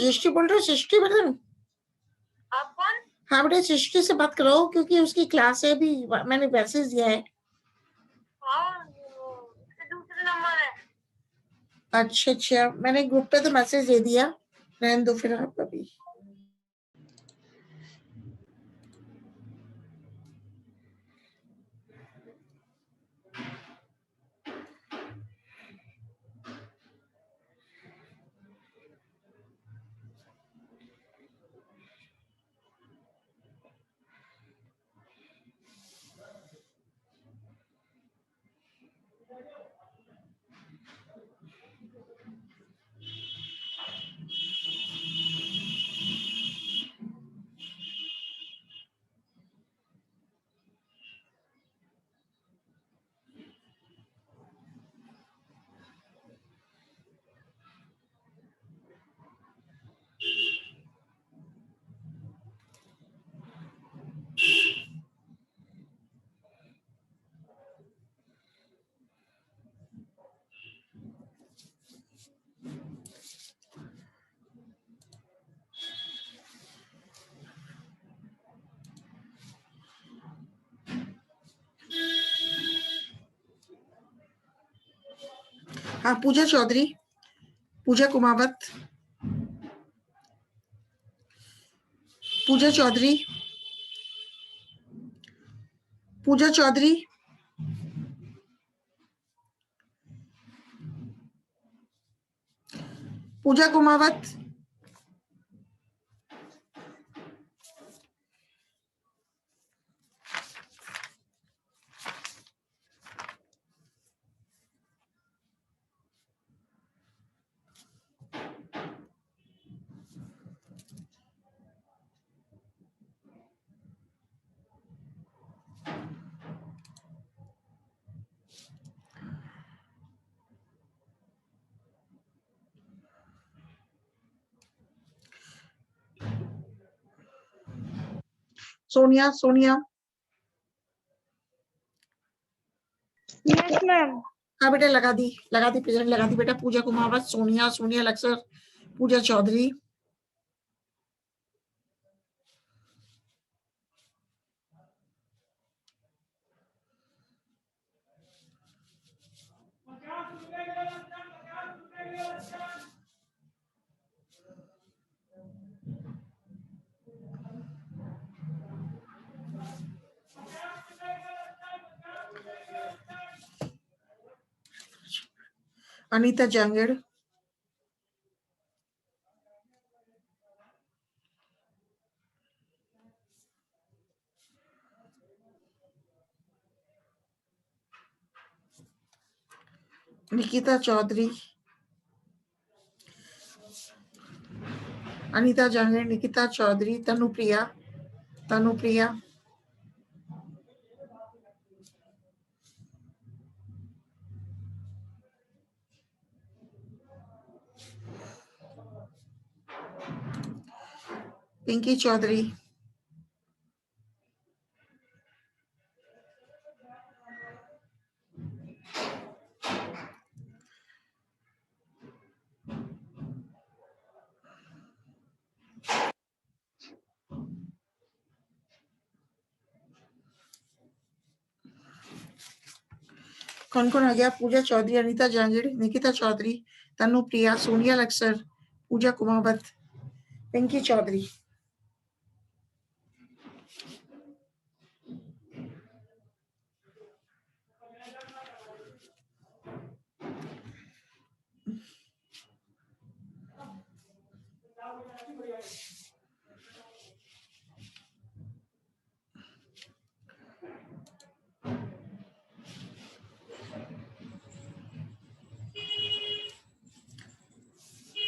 सृष्टि बोल रहे हो? सृष्टि मैडम, आप कौन? हाँ बेटा, सृष्टि से बात करो क्योंकि उसकी क्लास है भी, मैंने मैसेज दिया है। हाँ, दूसरा नंबर है। अच्छा अच्छा, मैंने ग्रुप पे तो मैसेज दे दिया, रहने दो फिर आप अभी। हाँ, पूजा चौधरी, पूजा कुमावत, पूजा चौधरी, पूजा चौधरी, पूजा कुमावत, सोनिया, सोनिया, यस मैम। हाँ बेटा, लगा दी प्रेजेंट लगा दी बेटा। पूजा कुमावत, सोनिया, सोनिया लक्सर, पूजा चौधरी, अनीता जांगड़, निकिता चौधरी, अनीता जांगड़, निकिता चौधरी, तनुप्रिया, तनुप्रिया, पिंकी चौधरी, कौन कौन आ गया? पूजा चौधरी, अनीता जांगड़, निकिता चौधरी, तनुप्रिया, सोनिया लक्सर, पूजा कुमावत, पिंकी चौधरी।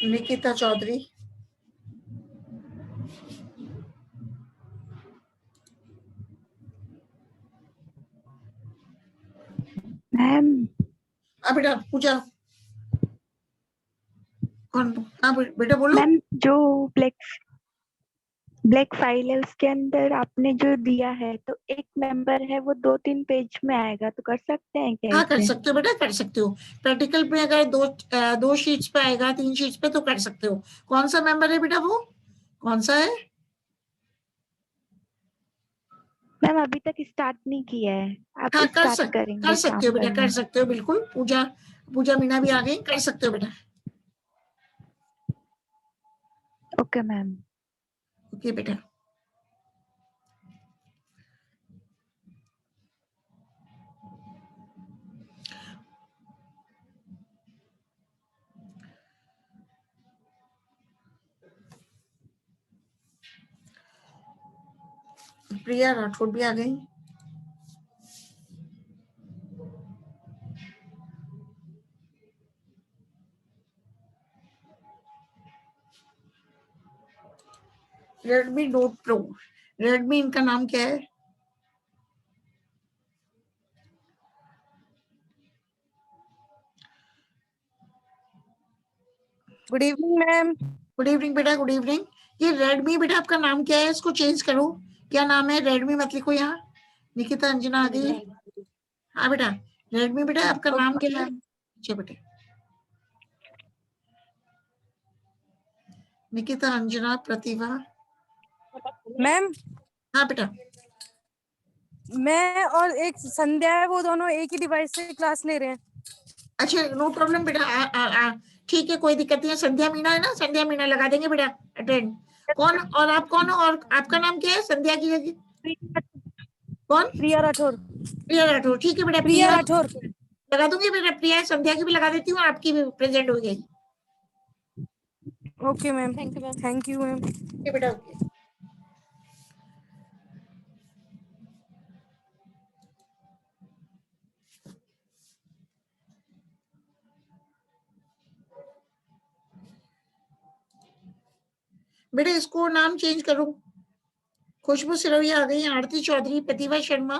निकिता चौधरी, मैम। बेटा पूजा, कौन? हाँ बेटा बोलो। मैम जो ब्लैक ब्लैक फाइल है, उसके अंदर आपने जो दिया है तो एक मेंबर है वो 2-3 पेज में आएगा, तो कर सकते हैं क्या हाँ कर इसे? सकते हो बेटा, कर सकते हो। प्रैक्टिकल में अगर दो शीट्स पे आएगा, 3 शीट्स पे तो कर सकते हो। कौन सा मेंबर है बेटा वो, कौन सा है? मैम अभी तक स्टार्ट नहीं किया है, आप हाँ स्टार्ट करेंगे कर सकते काम हो बेटा, करना। कर सकते हो बिल्कुल। पूजा पूजा मीना भी आ गई, कर सकते हो बेटा। Okay ma'am. ओके बेटा। प्रिया राठौड़ भी आ गई। रेडमी नोट प्रो, रेडमी इनका नाम क्या है? Good evening ma'am. Good evening बेटा, गुड इवनिंग। ये रेडमी बेटा आपका नाम क्या है, इसको चेंज करो। क्या नाम है? रेडमी मत लिखो यहाँ। निकिता अंजना आ गई। हाँ बेटा, रेडमी बेटा आपका नाम ओके क्या है? मैम। अच्छा बेटा, निकिता अंजना प्रतिभा। मैम हाँ बेटा। मैं और एक संध्या है, वो दोनों एक ही डिवाइस से क्लास ले रहे हैं। अच्छा नो प्रॉब्लम बेटा, ठीक है, कोई दिक्कत नहीं है। संध्या मीना है ना, संध्या मीना लगा देंगे बेटा अटेंड। कौन और आप कौन हो, और आपका नाम क्या है संध्या की जगह? कौन? प्रिया राठौर। प्रिया राठौर, ठीक है बेटा। प्रिया प्रिया राठौर। लगा दूंगी बेटा, प्रिया संध्या की भी लगा देती हूँ, आपकी भी प्रेजेंट हो गई। Okay ma'am, thank you ma'am. Okay बेटा, ओके। बेटा इसको नाम चेंज करो। खुशबू सिरोही आ गई, आरती चौधरी, प्रतिभा शर्मा,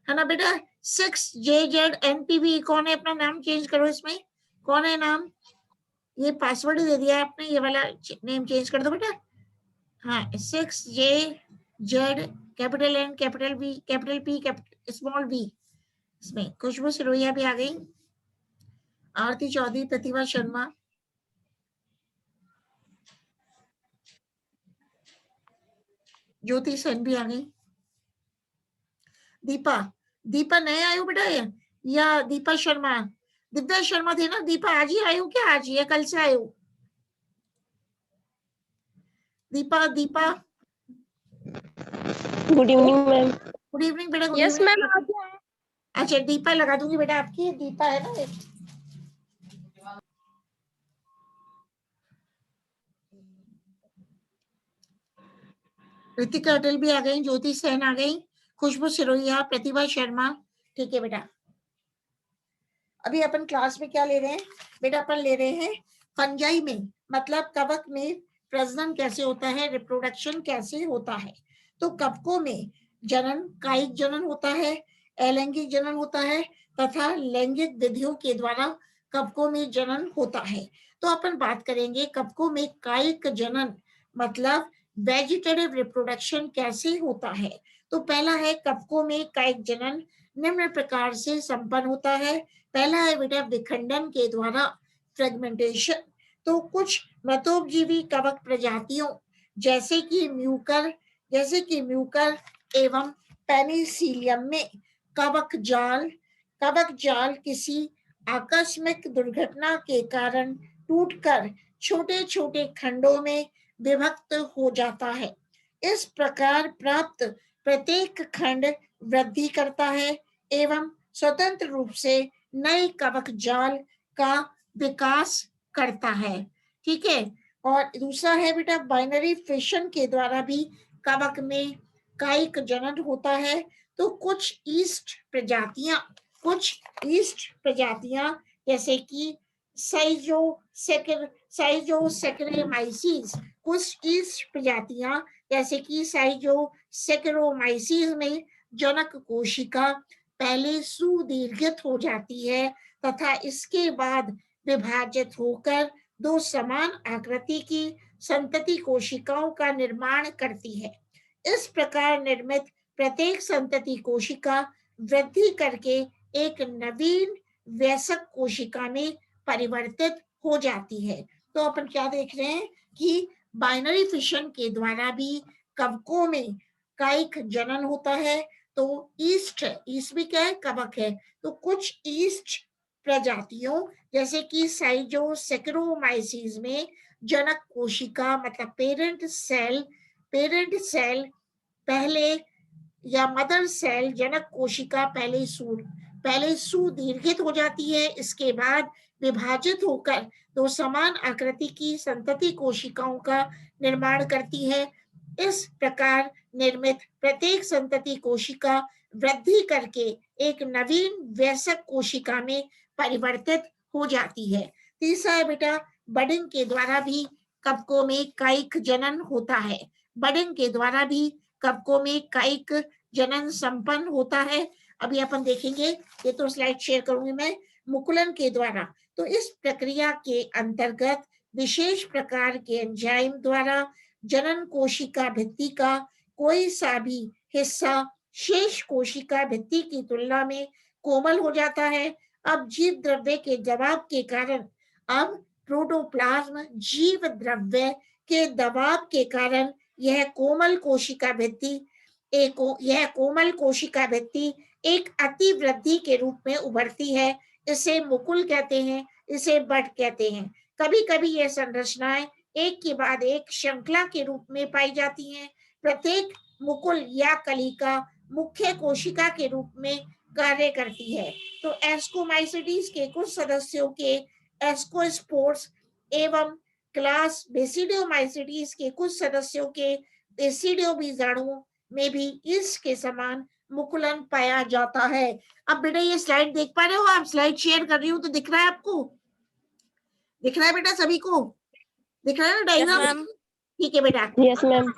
है ना बेटा। 6JZNPB कौन है? अपना नाम चेंज करो इसमें। कौन है नाम? ये पासवर्ड दे दिया है आपने, ये वाला नेम चेंज कर दो बेटा। हाँ, 6JZ, capital N, capital B, capital P, capital small b। इसमें खुशबू सिरोहिया भी आ गई, आरती चौधरी, प्रतिभा शर्मा, ज्योति सेन भी आ गई। दीपा, दीपा नए आए हो बेटा ये, या दीपा शर्मा? दिव्या शर्मा थी ना दीपा, आज ही आए हो क्या, आज या कल से आए हो? Deepa, Deepa good evening ma'am. Good evening बेटा, गुड यस इवनिंग। मैम। अच्छा दीपा लगा दूंगी बेटा, आपकी दीपा है ना। ऋतिका अटल भी आ गई, ज्योति सेन आ गई, खुशबू सिरोहिया, प्रतिभा शर्मा। ठीक है बेटा। अभी अपन क्लास में क्या ले रहे हैं बेटा? अपन ले रहे हैं फंजाई में, मतलब कवक में प्रजनन कैसे होता है, रिप्रोडक्शन कैसे होता है। तो कवकों में जनन, कायिक जनन होता है, अलैंगिक जनन होता है, तथा लैंगिक विधियों के द्वारा कवकों में जनन होता है। तो अपन बात करेंगे कवकों में कायिक जनन, मतलब वेजिटेटिव रिप्रोडक्शन कैसे होता है। तो पहला है कवकों में कायिक जनन निम्न प्रकार से संपन्न होता है। पहला है बेटा विखंडन के द्वारा, फ्रेगमेंटेशन। तो कुछ मतोपजीवी कवक प्रजातियों जैसे कि म्यूकर एवं पेनिसिलियम में कवक जाल किसी आकस्मिक दुर्घटना के कारण टूटकर छोटे छोटे खंडों में विभक्त हो जाता है। इस प्रकार प्राप्त प्रत्येक खंड वृद्धि करता है एवं स्वतंत्र रूप से नए कवक जाल का विकास करता है। ठीक है। और दूसरा है बेटा बाइनरी फिशन के द्वारा भी कवक में कायिक जनन होता है। तो कुछ ईस्ट प्रजातियां जैसे कि साइजोसेकेरेमाइसीस, कुछ ईस्ट प्रजातियां जैसे कि साइजोसेकेरोमाइसीस में जनक कोशिका पहले सुदीर्घित हो जाती है तथा इसके बाद विभाजित होकर दो समान आकृति की संतति कोशिकाओं का निर्माण करती है। इस प्रकार निर्मित प्रत्येक संतति कोशिका वृद्धि करके एक नवीन वयस्क कोशिका में परिवर्तित हो जाती है। तो अपन क्या देख रहे हैं कि बाइनरी फिशन के द्वारा भी कवकों में कायिक जनन होता है। तो ईस्ट भी क्या है, कवक है। तो कुछ ईस्ट प्रजातियों जैसे कि साइटोसैकरोमाइसीज में जनक कोशिका मतलब पेरेंट सेल पहले या मदर सेल जनक कोशिका पहले सुदीर्घित हो जाती है, इसके बाद विभाजित होकर दो समान आकृति की संतति कोशिकाओं का निर्माण करती है। इस प्रकार निर्मित प्रत्येक संतति कोशिका वृद्धि करके एक नवीन वयस्क कोशिका में परिवर्तित हो जाती है। तीसरा है बेटा, बडिंग के द्वारा भी कवकों में कायिक जनन होता है। बडिंग के द्वारा भी कवकों में कायिक जनन संपन्न होता है। अभी अपन देखेंगे, ये तो स्लाइड शेयर करूंगी मैं। मुकुलन के द्वारा, तो इस प्रक्रिया के अंतर्गत विशेष प्रकार के एंजाइम द्वारा जनन कोशिका भित्ति का कोई सा भी हिस्सा शेष कोशिका भित्ति की तुलना में कोमल हो जाता है। अब जीव द्रव्य के दबाव के कारण प्रोटोप्लाज्म जीव द्रव्य के दबाव के कारण यह कोमल कोशिका भित्ति एक अतिवृद्धि के रूप में उभरती है। इसे मुकुल कहते हैं, इसे बड कहते हैं। कभी कभी यह संरचनाएं एक के बाद एक श्रृंखला के रूप में पाई जाती हैं। प्रत्येक मुकुल या कलिका मुख्य कोशिका के रूप में कार्य करती है। तो एस्कोमाइसिटीज के कुछ सदस्यों के एस्कोस्पोर्स एवं क्लास बेसिडियोमाइसिटीज के कुछ सदस्यों के बेसिडियो बीजाणुओं में भी इसके समान मुकुलन पाया जाता है। अब बेटा ये स्लाइड देख पा रहे हो आप? स्लाइड शेयर कर रही हूँ तो दिख रहा है आपको? दिख रहा है बेटा सभी को? दिख रहा है ना डायग्राम? ठीक है बेटा। Yes ma'am.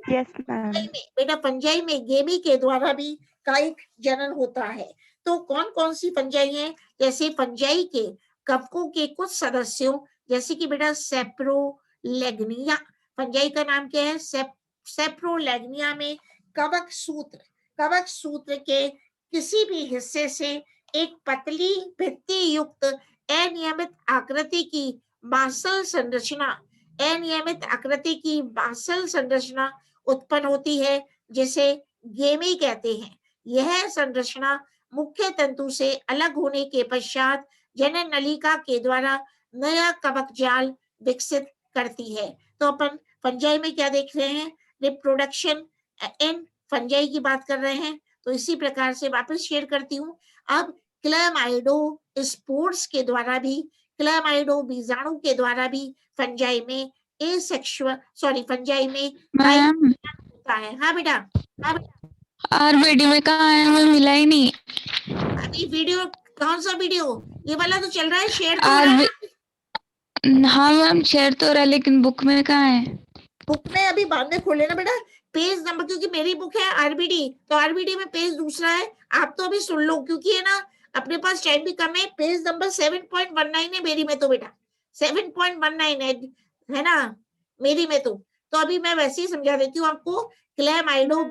Yes ma'am. बेटा फंजाई में गेमी के द्वारा भी कायिक जनन होता है। तो कौन कौन सी फंजाई है? जैसे फंजाई के कवकों के कुछ सदस्यों जैसे कि बेटा सेप्रोलेग्निया, फंजाई का नाम क्या है? सेप्रोलेग्निया में कवक सूत्र के किसी भी हिस्से से एक पतली भित्ति युक्त अनियमित आकृति की बासल संरचना उत्पन्न होती है, जिसे गेमी कहते हैं। यह संरचना मुख्य तंतु से अलग होने के पश्चात जनन नलिका के द्वारा नया कवक जाल विकसित करती है। तो अपन फंजाई में क्या देख रहे हैं? रिप्रोडक्शन इन फंजाई की बात कर रहे हैं। तो इसी प्रकार से वापस शेयर करती हूँ। अब क्लेमाइडो स्पोर्स के द्वारा भी, क्लेमाइडो बीजाणु के द्वारा भी फंजाई में फंजाई में मैम होता है। हाँ बेटा, आरबीडी में कहाँ है? हमें मिला ही नहीं। अभी वीडियो, कौन सा वीडियो? ये वाला तो चल रहा है, शेयर तो हो रहा है। हाँ मैम शेयर तो हो रहा है, लेकिन बुक में कहाँ है? बुक में अभी बाद में खोल लेना बेटा पेज नंबर, क्योंकि मेरी बुक है आरबीडी, तो आरबीडी में पेज दूसरा है। आप तो अभी सुन लो, क्योंकि है ना अपने पास टाइम भी कम है। पेज नंबर 7.19 है मेरी में, तो बेटा 7.19 है ना मेरी में। तो अभी मैं वैसे ही समझा देती हूँ आपको। क्लेमाइडो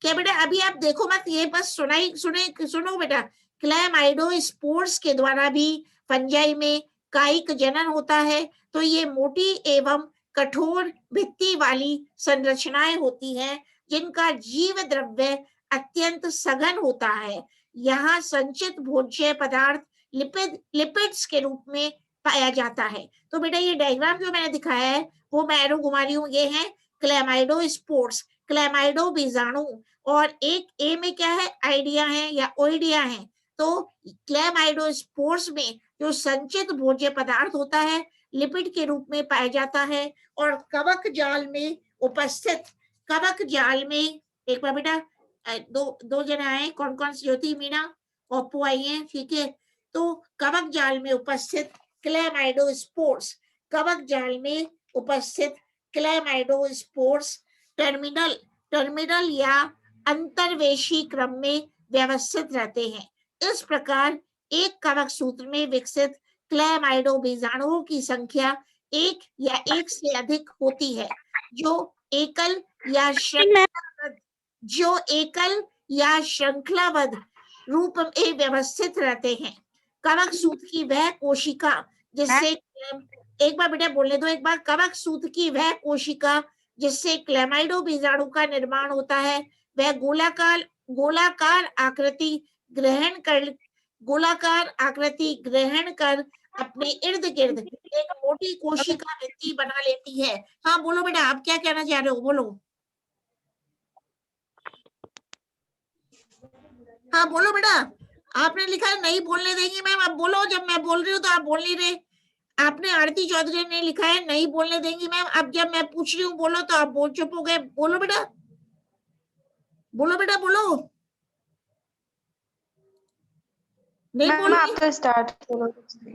क्या बेटा? अभी आप देखो मत, ये बस सुनो बेटा। क्लेमाइडो स्पोर्स के द्वारा भी फंजाई में कायिक जनन होता है। तो ये मोटी एवं कठोर भित्ति वाली संरचनाएं होती हैं, जिनका जीव द्रव्य अत्यंत सघन होता है। यहाँ संचित भोज्य पदार्थ लिपिड्स के रूप में पाया जाता है। तो बेटा ये डायग्राम जो मैंने दिखाया है वो मैं एरो घुमा रही हूँ, ये है क्लेमाइडो स्पोर्स, क्लेमाइडो बीजाणु। और एक ए में क्या है? आइडिया है या ओइडिया है। तो क्लेमाइडो स्पोर्स में जो संचित भोज्य पदार्थ होता है लिपिड के रूप में पाया जाता है। और कवक जाल में एक बार बेटा दो जने आए, कौन कौन? ज्योति मीना ओप्पो आई है, ठीक है। तो कवक जाल में उपस्थित क्लेमाइडो स्पोर्स टर्मिनल या अंतर्वेशी क्रम में व्यवस्थित रहते हैं। इस प्रकार एक कवक सूत्र में विकसित क्लेमाइडो बीजाणुओं की संख्या एक या एक से अधिक होती है, जो एकल या श्रृंखलाबद्ध रूप में व्यवस्थित रहते हैं। कवक सूत्र की वह कोशिका जिससे, एक बार बेटा बोलने दो एक बार, कवक सूत्र की वह कोशिका जिससे क्लेमाइडो बीजाणु का निर्माण होता है, वह गोलाकार आकृति ग्रहण कर अपने इर्द गिर्द एक मोटी कोशिका भित्ति बना लेती है। हाँ बोलो बेटा, आप क्या कहना चाह रहे हो, बोलो। हाँ बोलो बेटा, आपने लिखा है नहीं बोलने देंगी मैम, आप बोलो, जब मैं बोल रही हूँ तो आप बोल नहीं रहे। आपने आरती चौधरी ने लिखा है नहीं बोलने देंगी मैम, अब जब मैं पूछ रही हूँ बोलो तो आप बोल चुप हो गए। बोलो बेटा, बोलो बेटा, बोलो। नहीं बोल आप तो स्टार्ट करो।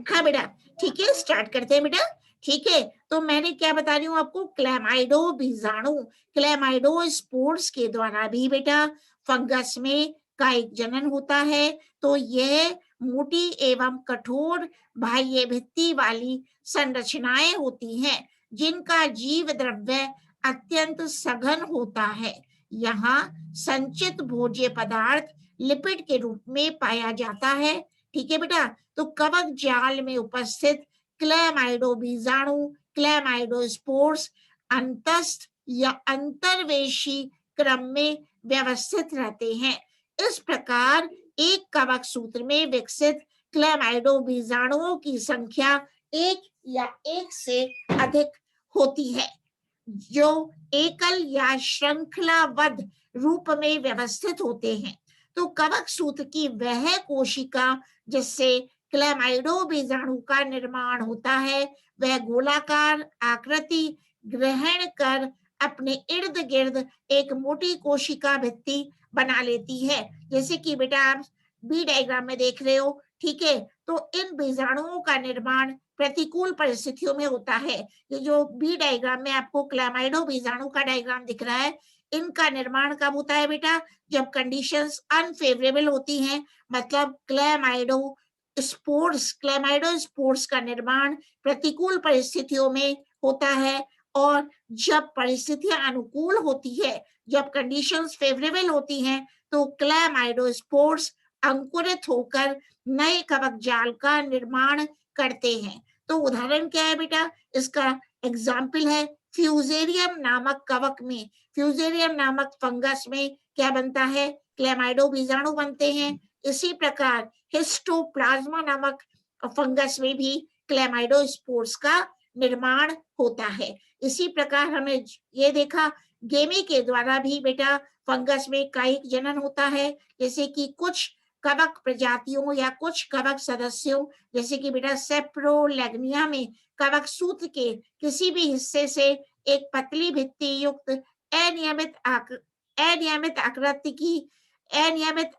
हाँ बेटा, ठीक है, स्टार्ट करते हैं बेटा। ठीक है, तो मैंने क्या बता रही हूँ आपको, क्लेमाइडो बीजाणु, क्लेमाइडो स्पोर्स के द्वारा भी बेटा फंगस में कायिक जनन होता है। तो यह मोटी एवं कठोर बाह्य भित्ति वाली संरचनाएं होती हैं, जिनका जीव द्रव्य अत्यंत सघन होता है। यहाँ संचित भोज्य पदार्थ लिपिड के रूप में पाया जाता है। ठीक है बेटा, तो कवक जाल में उपस्थित क्लेमाइडो बीजाणु, क्लेमाइडो स्पोर्स अंतस्थ या अंतर्वेशी क्रम में व्यवस्थित रहते हैं। इस प्रकार एक कवक सूत्र में विकसित क्लेमाइडो बीजाणुओं की संख्या एक या एक से अधिक होती है, जो एकल या श्रृंखलाबद्ध रूप में व्यवस्थित होते हैं। तो कवक सूत्र की वह कोशिका जिससे क्लेमाइडो बीजाणु का निर्माण होता है, वह गोलाकार आकृति ग्रहण कर अपने इर्द गिर्द एक मोटी कोशिका भित्ति बना लेती है। जैसे कि बेटा आप बी डायग्राम में देख रहे हो। ठीक है, तो इन बीजाणुओं का निर्माण प्रतिकूल परिस्थितियों में होता है। ये जो बी डायग्राम में आपको क्लेमाइडो बीजाणु का डायग्राम दिख रहा है, इनका निर्माण कब होता है बेटा, जब कंडीशंस अनफेवरेबल होती हैं, मतलब क्लेमाइडो स्पोर्स का निर्माण प्रतिकूल परिस्थितियों में होता है। और जब परिस्थितियां अनुकूल होती है, जब कंडीशंस फेवरेबल होती हैं, तो क्लेमाइडो स्पोर्स अंकुरित होकर नए कवक जाल का निर्माण करते हैं। तो उदाहरण क्या है बेटा, इसका एग्जाम्पल है फ्यूजेरियम नामक कवक में, फ्यूजेरियम नामक फंगस में क्या बनता है, क्लेमाइडो बीजाणु बनते हैं। इसी प्रकार हिस्टोप्लाज्मा नामक फंगस में भी क्लेमाइडो स्पोर्स का निर्माण होता है। इसी प्रकार हमने ये देखा गेमी के द्वारा भी बेटा फंगस में कायिक जनन होता है। जैसे कि कुछ कवक प्रजातियों या कुछ कवक सदस्यों, जैसे कि बेटा सेप्रोलेग्निया में कवक सूत्र के किसी भी हिस्से से एक पतली भित्ति युक्त अनियमित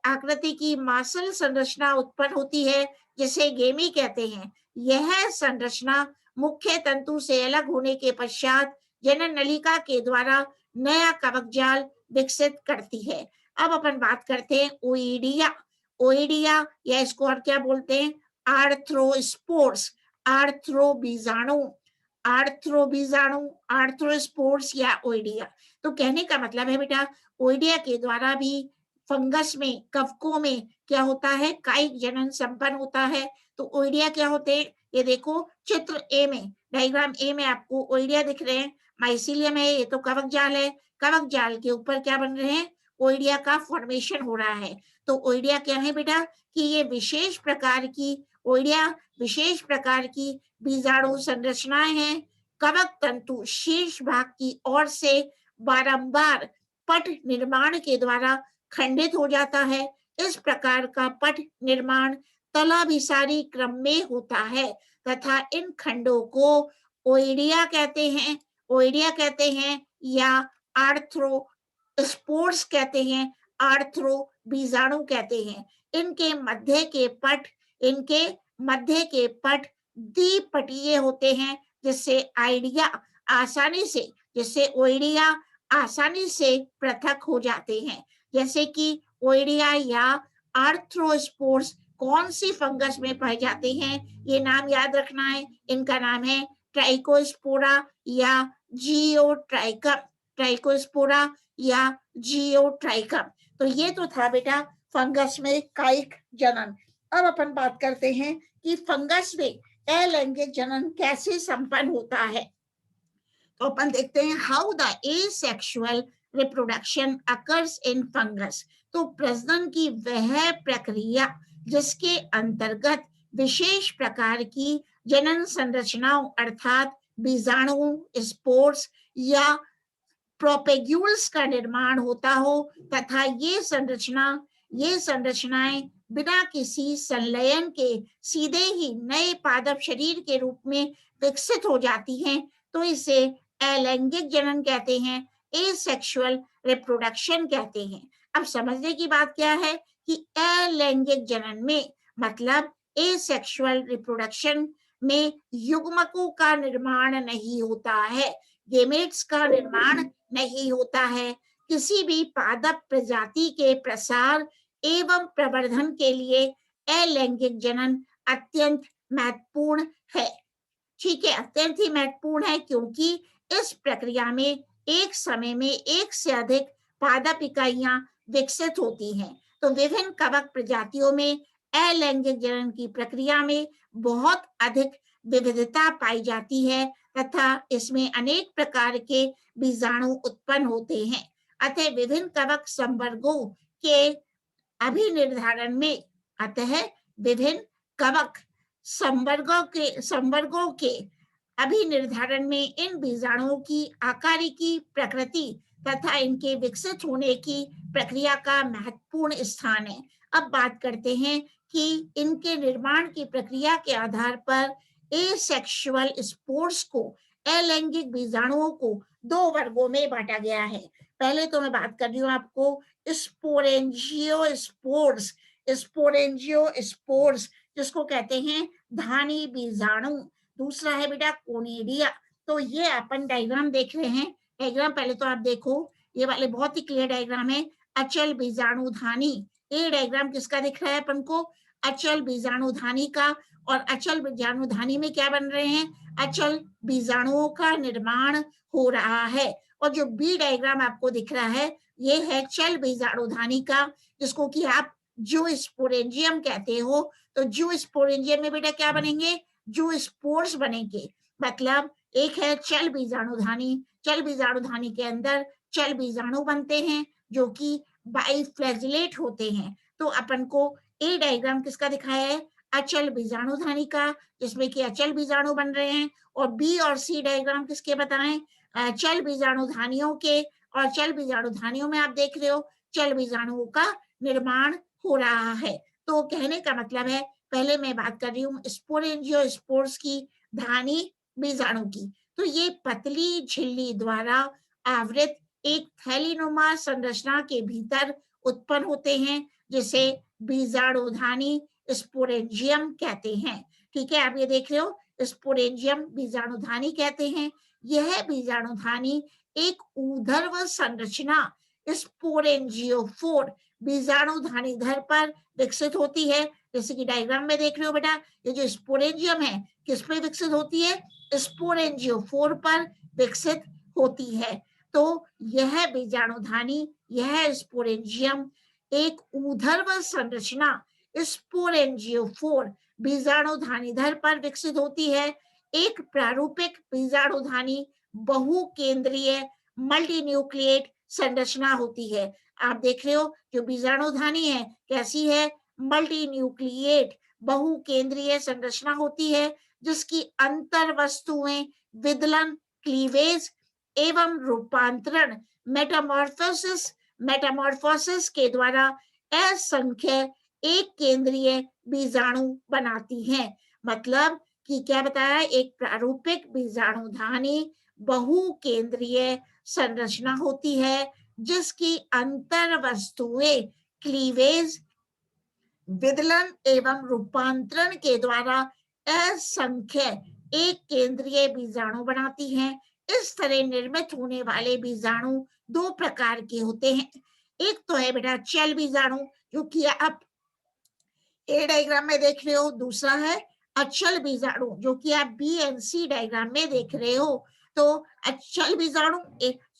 आकृति की मासल संरचना उत्पन्न होती है, जिसे गेमी कहते हैं। यह संरचना मुख्य तंतु से अलग होने के पश्चात जनन नलिका के द्वारा नया कवक जाल विकसित करती है। अब अपन बात करते हैं ओइडिया। ओइडिया या इसको और क्या बोलते हैं, आर्थ्रोस्पोर्स, आर्थ्रोस्पोर्स या ओइडिया। तो कहने का मतलब है बेटा, ओइडिया के द्वारा भी फंगस में, कवकों में क्या होता है, कायिक जनन संपन्न होता है। तो ओइडिया क्या होते हैं, ये देखो चित्र ए में, डायग्राम ए में आपको ओइडिया दिख रहे हैं। माइसीलियम है, ये तो कवक जाल है, कवक जाल के ऊपर क्या बन रहे हैं, ओइडिया का फॉर्मेशन हो रहा है। तो ओइडिया क्या है बेटा, कि ये विशेष प्रकार की बीजाणु संरचनाएं हैं। कवक तंतु शीर्ष भाग की ओर से बारंबार पट निर्माण के द्वारा खंडित हो जाता है। इस प्रकार का पट निर्माण तलाभिसारी क्रम में होता है तथा इन खंडों को ओइडिया कहते हैं या आर्थ्रोस्पोर्स कहते हैं, आर्थ्रो बीजाणु कहते हैं। इनके मध्य के पट द्विपटीय होते हैं, जिससे ओइडिया आसानी से पृथक हो जाते हैं। जैसे कि ओइडिया या आर्थ्रोस्पोर्स कौन सी फंगस में पाए जाते हैं, ये नाम याद रखना है। इनका नाम है ट्राइकोस्पोरा या जियोट्राइकम, ट्राइकोस्पोरा या जियोट्राइकम। तो ये तो था बेटा फंगस में कायिक जनन। अब अपन बात करते हैं कि फंगस में अलैंगिक जनन कैसे संपन्न होता है। तो अपन देखते हैं how the asexual reproduction occurs in fungus. तो प्रजनन की वह प्रक्रिया जिसके अंतर्गत विशेष प्रकार की जनन संरचनाओं अर्थात बीजाणु, स्पोर्स या प्रोपेग्यूल्स का निर्माण होता हो तथा ये संरचनाएं बिना किसी संलयन के सीधे ही नए पादप शरीर के रूप में विकसित हो जाती हैं, तो इसे अलैंगिक जनन कहते हैं, एसेक्सुअल रिप्रोडक्शन कहते हैं। अब समझने की बात क्या है कि अलैंगिक जनन में मतलब एसेक्सुअल रिप्रोडक्शन में युग्मकों का निर्माण नहीं होता है, गेमेट्स का निर्माण नहीं होता है। किसी भी पादप प्रजाति के प्रसार एवं प्रवर्धन के लिए अलैंगिक जनन अत्यंत महत्वपूर्ण है। ठीक है, अत्यंत ही महत्वपूर्ण है क्योंकि इस प्रक्रिया में एक समय में एक से अधिक पादप इकाइयां विकसित होती हैं। तो विभिन्न कवक प्रजातियों में अलैंगिक जनन की प्रक्रिया में बहुत अधिक विविधता पाई जाती है तथा इसमें अनेक प्रकार के बीजाणु उत्पन्न होते हैं। अतः विभिन्न कवक संवर्गों के अभिनिर्धारण में विभिन्न कवक संवर्गों के अभिनिर्धारण में इन बीजाणुओं की आकारिकी प्रकृति तथा इनके विकसित होने की प्रक्रिया का महत्वपूर्ण स्थान है। अब बात करते हैं कि इनके निर्माण की प्रक्रिया के आधार पर एसेक्सुअल स्पोर्स को, अलैंगिक बीजाणुओं को दो वर्गों में बांटा गया है। पहले तो मैं बात कर रही हूँ आपको स्पोरेंजियोस्पोर्स, स्पोरेंजियोस्पोर्स जिसको कहते हैं धानी बीजाणु। दूसरा है बेटा कोनिडिया। तो ये अपन डायग्राम देख रहे हैं। डायग्राम पहले तो आप देखो, ये वाले बहुत ही क्लियर डायग्राम है। अचल बीजाणु धानी, ये डायग्राम किसका दिख रहा है अपन को? अचल बीजाणु धानी का। और अचल बीजाणु धानी में क्या बन रहे हैं? अचल बीजाणुओं का निर्माण हो रहा है। और जो बी डायग्राम आपको दिख रहा है ये है चल बीजाणु धानी का, जिसको कि आप जूस्पोरेंजियम कहते हो। तो जूस्पोरेंजियम में बेटा क्या बनेंगे? जूस्पोर्स बनेंगे। मतलब एक है चल बीजाणु धानी, चल बीजाणु धानी के अंदर चल बीजाणु बनते हैं जो कि बाइफ्लैजिलेट होते हैं। तो अपन को ए डायग्राम किसका दिखाया है? अचल बीजाणु धानी का, जिसमें कि अचल बीजाणु बन रहे हैं। और बी और सी डायग्राम किसके बताएं? चल बीजाणु धानियों के। और चल बीजाणु धानियों में आप देख रहे हो चल बीजाणुओं का निर्माण हो रहा है। तो कहने का मतलब है, पहले मैं बात कर रही हूँ स्पोरेंजियोस्पोर्स की, धानी बीजाणु की। तो ये पतली झिल्ली द्वारा आवृत एक थैलीनुमा संरचना के भीतर उत्पन्न होते हैं, जिसे बीजाणुधानी स्पोरेंजियम कहते हैं। ठीक है, आप ये देख रहे हो स्पोरेंजियम बीजाणुधानी कहते हैं। यह बीजाणुधानी एक ऊर्ध्व संरचना स्पोरेंजियोफोर बीजाणुधानीधर पर विकसित होती है। जैसे कि डायग्राम में देख रहे हो बेटा, ये जो स्पोरेंजियम है किस पे विकसित होती है? स्पोरेंजियोफोर पर विकसित होती है। तो यह बीजाणुधानी, यह स्पोरेंजियम एक ऊर्ध्व संरचना स्पोरेंजियोफोर बीजाणुधानीधर पर विकसित होती है। एक प्रारूपिक बीजाणुधानी बहुकेंद्रीय मल्टीन्यूक्लिएट संरचना होती है। आप देख रहे हो जो बीजाणुधानी है कैसी है? मल्टीन्यूक्लिएट बहुकेंद्रीय संरचना होती है, जिसकी अंतर वस्तुएं विदलन, क्लीवेज एवं रूपांतरण मेटामॉर्फोसिस के द्वारा असंख्य एक केंद्रीय बीजाणु बनाती हैं। मतलब कि क्या बताया? एक प्रारूपिक बीजाणुधानी बहुकेंद्रीय संरचना होती है, जिसकी अंतर वस्तुएं क्लीवेज, विदलन एवं रूपांतरण के द्वारा असंख्य एक केंद्रीय बीजाणु बनाती हैं। इस तरह निर्मित होने वाले बीजाणु दो प्रकार के होते हैं। एक तो है बेटा चल बीजाणु, जो कि आप ए डायग्राम में देख रहे हो। दूसरा है अचल बीजाणु, जो कि आप बी एंड सी डायग्राम में देख रहे हो। तो अचल बीजाणु,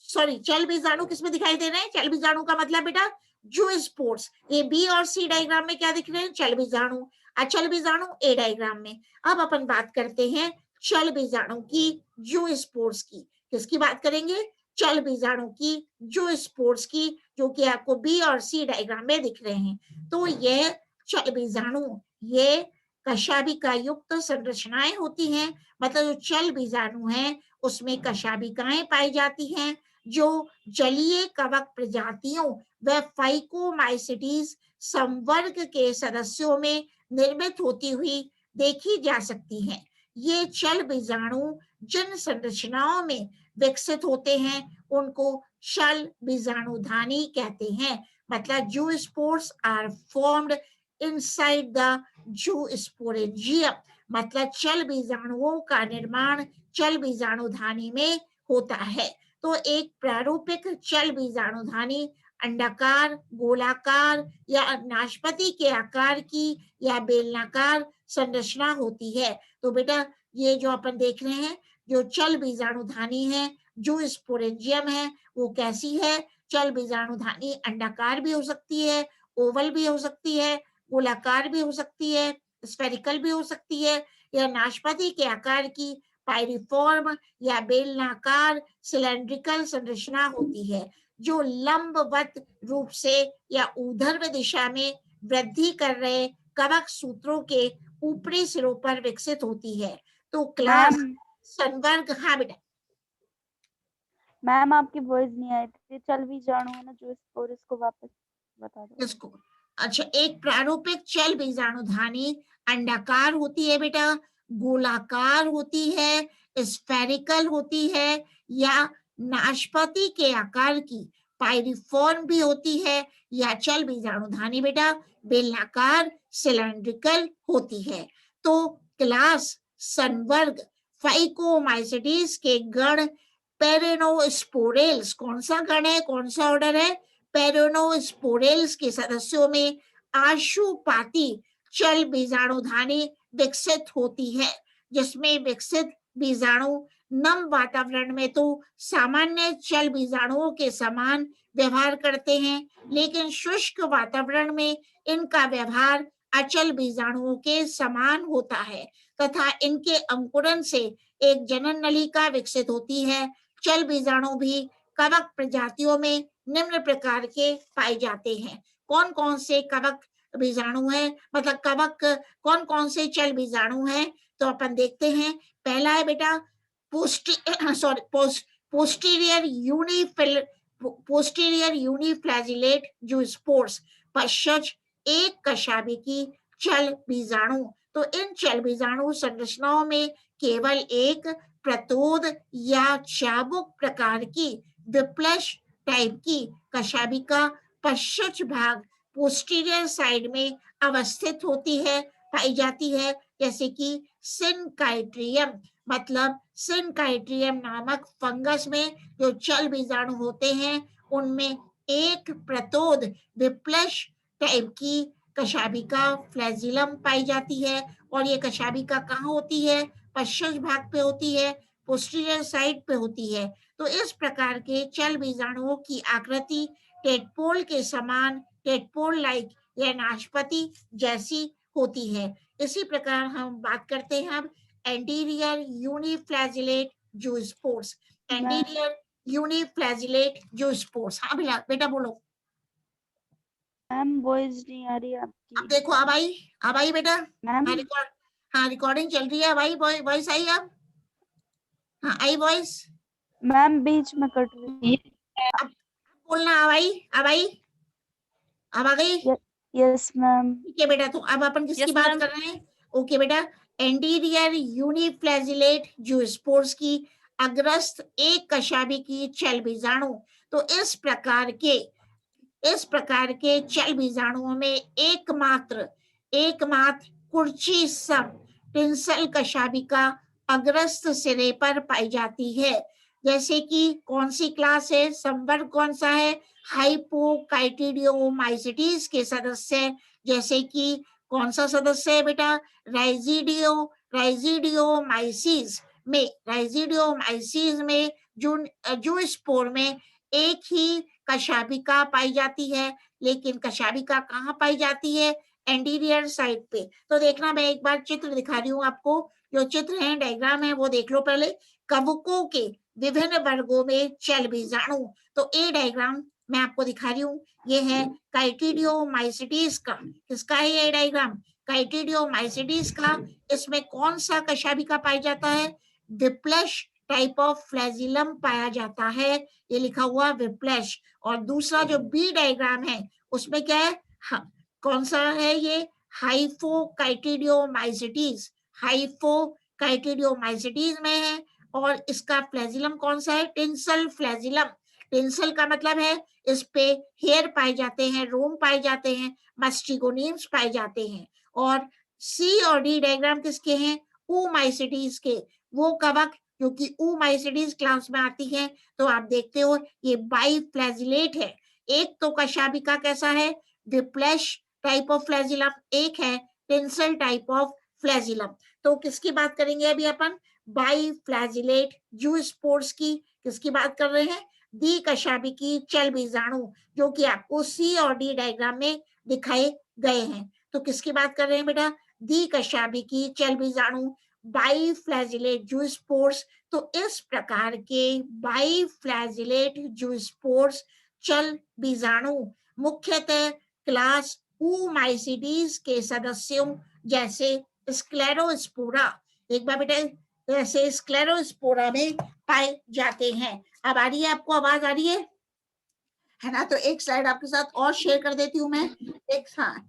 सॉरी, चल बीजाणु किसमें दिखाई दे रहे हैं? चल बीजाणु का मतलब बेटा जूस्पोर्स। ये बी और सी डायग्राम में क्या दिख रहे हैं? चल बीजाणु। अचल बीजाणु ए डायग्राम में। अब अपन बात करते हैं चल बीजाणु की, जूस्पोर्स की। किसकी बात करेंगे? चल बीजाणु की, जूस्पोर्स की, जो कि आपको बी और सी डायग्राम में दिख रहे हैं। तो ये चल बीजाणु, ये कशाभिका युक्त संरचनाएं होती हैं। मतलब जो चल बीजाणु हैं उसमें कशाभिकाएं पाई जाती हैं, जो जलीय कवक प्रजातियों व फाइकोमाइसिटीज संवर्ग के सदस्यों में निर्मित होती हुई देखी जा सकती हैं। ये चल बीजाणु जिन संरचनाओं में विकसित होते हैं उनको चल बीजाणुधानी कहते हैं। मतलब zoospores are formed inside the zoosporangium. मतलब चल बीजाणुओं का निर्माण चल बीजाणुधानी में होता है। तो एक प्रारूपिक चल बीजाणुधानी अंडाकार, गोलाकार या नाशपाती के आकार की या बेलनाकार संरचना होती है। तो बेटा ये जो अपन देख रहे हैं, जो चल बीजाणुधानी है, जो स्पोरेंजियम है, वो कैसी है? चल बीजाणुधानी अंडाकार भी हो सकती है, ओवल भी हो सकती है, गोलाकार भी हो सकती है, स्फेरिकल भी हो सकती है, या नाशपाती के आकार की पायरिफॉर्म या बेलनाकार सिलेंड्रिकल संरचना होती है, जो लंबवत रूप से या ऊर्ध्व दिशा में वृद्धि कर रहे कवक सूत्रों के ऊपरी सिरों पर विकसित होती है। तो क्लास संवर्ग, हाँ बेटा। मैम आपकी वॉइस नहीं आई थी। चल बीजाणु है ना जो स्पोर, इसको वापस बता दो। इसको अच्छा, एक प्रारूपिक चल बीजाणुधानी अंडाकार होती है बेटा, गोलाकार होती है, स्फेरिकल होती है, या नाशपाती के आकार की पायरिफॉर्म भी होती है, या चल बीजाणुधानी बेटा बेलनाकार सिलेंड्रिकल होती है। तो क्लास संवर्ग फाइकोमाइसिटीज के गण पेरेनोस्पोरेल्स, कौन सा गण है, कौन सा ऑर्डर है? पेरेनोस्पोरेल्स के सदस्यों में आशुपाती चल बीजाणुधानी विकसित होती है, जिसमें विकसित बीजाणु नम वातावरण में तो सामान्य चल बीजाणुओं के समान व्यवहार करते हैं, लेकिन शुष्क वातावरण में इनका व्यवहार अचल बीजाणुओं के समान होता है, तथा इनके अंकुरन से एक जनन नलिका विकसित होती है। चल बीजाणु भी कवक प्रजातियों में निम्न प्रकार के पाए जाते हैं। कौन कौन से कवक बीजाणु हैं, मतलब कवक कौन कौन से चल बीजाणु हैं? तो अपन देखते हैं। पहला है बेटा पोस्टीरियर यूनिफ्लैजिलेट जूस्पोर्स, पश्चज एक कशाभिकी चल बीजाणु। तो इन चल बीजाणु संरचनाओं में केवल एक प्रतोद या चाबुक प्रकार की विप्लश टाइप की कशाभिका पश्चज भाग पोस्टीरियर साइड में अवस्थित होती है, पाई जाती है, जैसे कि सिनकाइट्रियम। मतलब सिनकाइट्रियम नामक फंगस में जो चल बीजाणु होते हैं उनमें एक प्रतोद विप्लश टाइप की कशाभिका फ्लैजिलम पाई जाती है, और ये कशाभिका कहाँ होती है? पश्चज भाग पे होती है, पोस्टीरियर साइड पे होती है। तो इस प्रकार के चल बीजाणुओं की आकृति टेडपोल के समान, टेडपोल लाइक या नाशपाती जैसी होती है। इसी प्रकार हम बात करते हैं अब एंटीरियर यूनिफ्लैजिलेट जूस्पोर्स। एंटीरियर यूनिफ्लैजिलेट जूस्पोर्स, हाँ बेटा, बेटा बोलो। मैम वॉइस नहीं आ रही आपकी। अब देखो, अब आई बेटा। मैम हाँ रिकॉर्डिंग चल रही है। अब आई वॉइस आई? अब हाँ आई वॉइस। मैम बीच में कट रही है। अब बोलना। अब आ गई। Yes ma'am. ठीक है बेटा, तो अब अपन किसकी बात कर रहे हैं? ओके बेटा, एंटीरियर यूनिफ्लैजिलेट जूस्पोर्स की अग्रस्त एक कशाभिकी चल बीजाणु। तो इस प्रकार के चल बीजाणुओं में एकमात्र कुर्ची सम टिंसल कशाभिका अग्रस्त सिरे पर पाई जाती है। जैसे कि कौन सी क्लास है, संवर्ग कौन सा है? हाइपोकाइटिडियोमाइसिटीज के सदस्य, जैसे कि कौन सा सदस्य है बेटा? राइजिडियोमाइसिस में जो स्पोर में एक ही कशाभिका पाई जाती है, लेकिन कशाभिका कहाँ पाई जाती है? एंटीरियर साइड पे। तो देखना, मैं एक बार चित्र दिखा रही हूँ आपको, जो चित्र है, डायग्राम है, वो देख लो पहले। कवकों के विभिन्न वर्गों में चल बीजाणु। तो ये डायग्राम मैं आपको दिखा रही हूँ, ये है काइटिडियोमाइसिटीज का। किसका है ये डायग्राम? काइटिडियोमाइसिटीज का। इसमें कौन सा कशाभिका पाया जाता है? विप्लश टाइप ऑफ फ्लैजिलम पाया जाता है, ये लिखा हुआ विप्लश। और दूसरा जो बी डायग्राम है उसमें क्या है? कौन सा है ये? हाइफोकाइटिडियोमाइसिटीज में है। और इसका फ्लैजिलम कौन सा है? Tinsel flagellum. टिंसल का मतलब है इस पे हेयर पाए जाते हैं, रोम पाए जाते हैं, मस्टिगोनिम्स पाए जाते हैं। और सी और डी डायग्राम किसके हैं? oomaicides के। वो कवक जो कि oomaicides क्लास में आती है। तो आप देखते हो ये बाइफ्लैजिलेट है। एक तो कशाभिका कैसा है? विप्लश टाइप ऑफ फ्लैजिलम, एक है टिंसल टाइप ऑफ फ्लैजिलम। तो किसकी बात करेंगे अभी अपन? बाइफ्लैजिलेट जूस्पोर्स की। किसकी बात कर रहे हैं? द्विकशाभिकी चल बीजाणु, जो कि आपको सी और डी डायग्राम में दिखाए गए हैं। तो किसकी बात कर रहे हैं बेटा? द्विकशाभिकी चल बीजाणु, बाइफ्लैजिलेट जूस्पोर्स। तो इस प्रकार के बाइफ्लैजिलेट जूस्पोर्स चल बीजाणु मुख्यतः क्लास oomaicides के सदस्यों जैसे स्क्लेरोस्पोरा, एक बार बेटा, जैसे स्क्लेरोस्पोरा में पाए जाते हैं। अब आ रही है आपको आवाज? आ रही है ना? तो एक स्लाइड आपके साथ और शेयर कर देती हूँ मैं। एक, हाँ,